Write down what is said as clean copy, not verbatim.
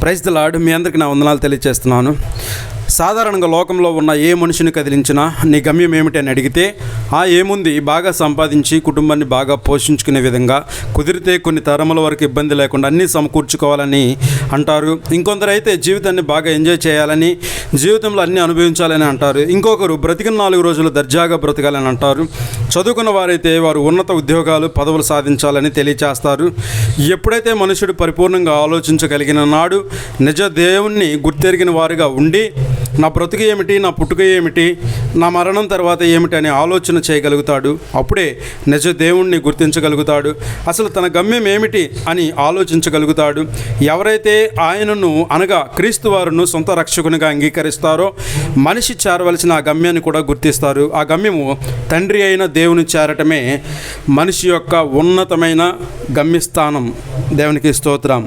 Praise the lord. మీ అందరికీ నా వందనాలు తెలియజేస్తున్నాను. సాధారణంగా లోకంలో ఉన్న ఏ మనిషిని కదిలించినా నీ గమ్యం ఏమిటి అని అడిగితే ఏముంది, బాగా సంపాదించి కుటుంబాన్ని బాగా పోషించుకునే విధంగా, కుదిరితే కొన్ని తరముల వరకు ఇబ్బంది లేకుండా అన్నీ సమకూర్చుకోవాలని అంటారు. ఇంకొందరు అయితే జీవితాన్ని బాగా ఎంజాయ్ చేయాలని, జీవితంలో అన్నీ అనుభవించాలని అంటారు. ఇంకొకరు బ్రతికిన 4 రోజులు దర్జాగా బ్రతకాలని అంటారు. చదువుకున్న వారైతే వారు ఉన్నత ఉద్యోగాలు, పదవులు సాధించాలని తెలియచేస్తారు. ఎప్పుడైతే మనుషుడు పరిపూర్ణంగా ఆలోచించగలిగిన నాడు నిజ దేవుణ్ణి గుర్తెరిగిన వారుగా ఉండి నా బ్రతుకు ఏమిటి, నా పుట్టుక ఏమిటి, నా మరణం తర్వాత ఏమిటి అని ఆలోచన చేయగలుగుతాడు. అప్పుడే నిజ దేవుణ్ణి గుర్తించగలుగుతాడు. అసలు తన గమ్యం ఏమిటి అని ఆలోచించగలుగుతాడు. ఎవరైతే ఆయనను అనగా క్రీస్తు వారును సొంత రక్షకునిగా అంగీకరిస్తారో మనిషి చేరవలసిన ఆ గమ్యాన్ని కూడా గుర్తిస్తారు. ఆ గమ్యము తండ్రి అయిన దేవుని చేరటమే మనిషి యొక్క ఉన్నతమైన గమ్యస్థానం. దేవునికి స్తోత్రం.